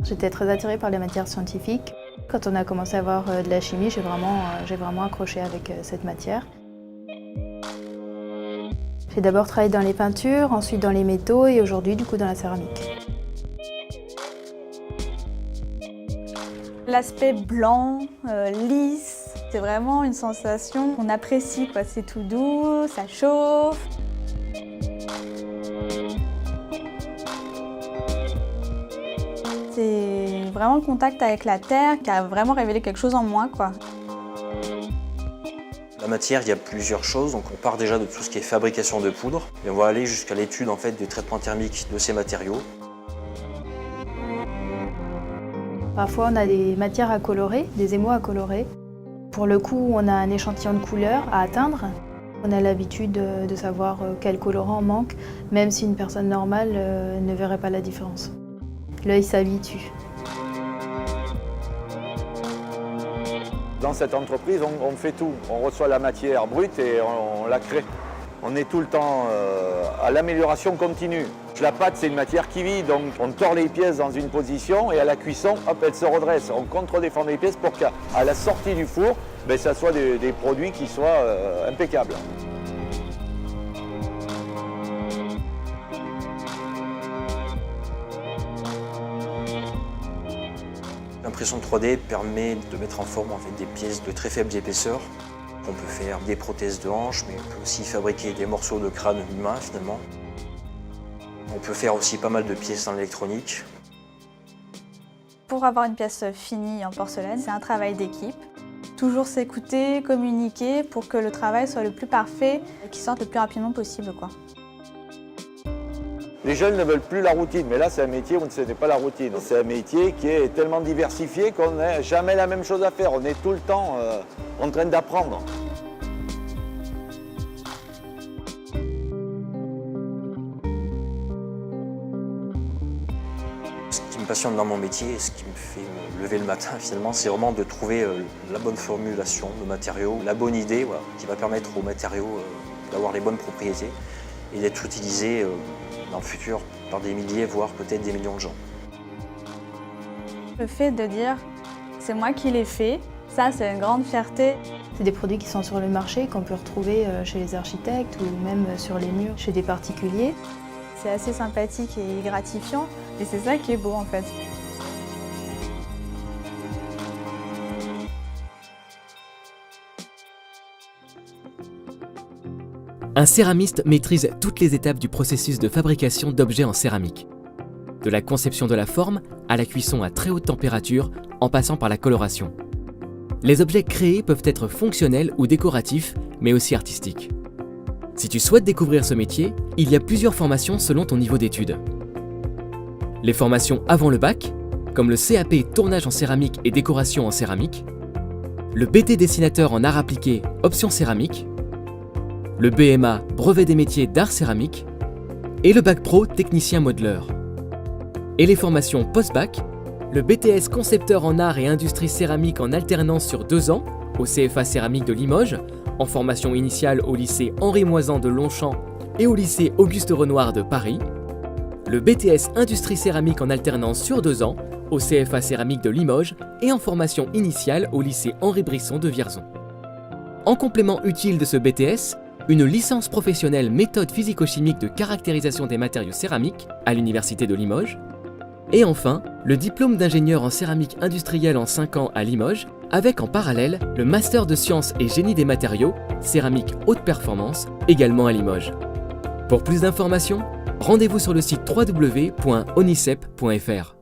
J'étais très attirée par les matières scientifiques. Quand on a commencé à voir de la chimie, j'ai vraiment accroché avec cette matière. J'ai d'abord travaillé dans les peintures, ensuite dans les métaux et aujourd'hui du coup dans la céramique. L'aspect blanc, lisse, c'est vraiment une sensation qu'on apprécie, quoi. C'est tout doux, ça chauffe. C'est vraiment le contact avec la terre qui a vraiment révélé quelque chose en moi, quoi. La matière, il y a plusieurs choses. Donc on part déjà de tout ce qui est fabrication de poudre et on va aller jusqu'à l'étude en fait, du traitement thermique de ces matériaux. Parfois on a des matières à colorer, des émaux à colorer. Pour le coup, on a un échantillon de couleurs à atteindre. On a l'habitude de savoir quel colorant manque, même si une personne normale ne verrait pas la différence. L'œil s'habitue. Dans cette entreprise, on fait tout. On reçoit la matière brute et on la crée. On est tout le temps à l'amélioration continue. La pâte, c'est une matière qui vit, donc on tord les pièces dans une position et à la cuisson, hop, elle se redresse. On contre-déforme les pièces pour qu'à la sortie du four, ça soit des produits qui soient impeccables. L'impression 3D permet de mettre en forme en fait, des pièces de très faible épaisseur. On peut faire des prothèses de hanches, mais on peut aussi fabriquer des morceaux de crâne humain finalement. On peut faire aussi pas mal de pièces dans l'électronique. Pour avoir une pièce finie en porcelaine, c'est un travail d'équipe. Toujours s'écouter, communiquer pour que le travail soit le plus parfait et qu'il sorte le plus rapidement possible, quoi. Les jeunes ne veulent plus la routine, mais là c'est un métier où ce n'est pas la routine. C'est un métier qui est tellement diversifié qu'on n'a jamais la même chose à faire. On est tout le temps en train d'apprendre. Ce qui me passionne dans mon métier et ce qui me fait me lever le matin finalement, c'est vraiment de trouver la bonne formulation de matériaux, la bonne idée voilà, qui va permettre aux matériaux d'avoir les bonnes propriétés et d'être utilisés dans le futur par des milliers, voire peut-être des millions de gens. Le fait de dire « c'est moi qui l'ai fait », ça c'est une grande fierté. C'est des produits qui sont sur le marché, qu'on peut retrouver chez les architectes ou même sur les murs chez des particuliers. C'est assez sympathique et gratifiant et c'est ça qui est beau en fait. Un céramiste maîtrise toutes les étapes du processus de fabrication d'objets en céramique. De la conception de la forme à la cuisson à très haute température, en passant par la coloration. Les objets créés peuvent être fonctionnels ou décoratifs, mais aussi artistiques. Si tu souhaites découvrir ce métier, il y a plusieurs formations selon ton niveau d'études. Les formations avant le bac, comme le CAP tournage en céramique et décoration en céramique, le BT dessinateur en art appliqué, option céramique, le BMA brevet des métiers d'art céramique et le bac pro technicien modeleur. Et les formations post-bac, le BTS concepteur en art et industrie céramique en alternance sur 2 ans au CFA céramique de Limoges, en formation initiale au lycée Henri Moisan de Longchamp et au lycée Auguste Renoir de Paris, le BTS industrie céramique en alternance sur 2 ans au CFA céramique de Limoges et en formation initiale au lycée Henri Brisson de Vierzon. En complément utile de ce BTS, une licence professionnelle méthode physico-chimique de caractérisation des matériaux céramiques à l'Université de Limoges. Et enfin, le diplôme d'ingénieur en céramique industrielle en 5 ans à Limoges, avec en parallèle le master de sciences et génie des matériaux, céramique haute performance, également à Limoges. Pour plus d'informations, rendez-vous sur le site www.onicep.fr.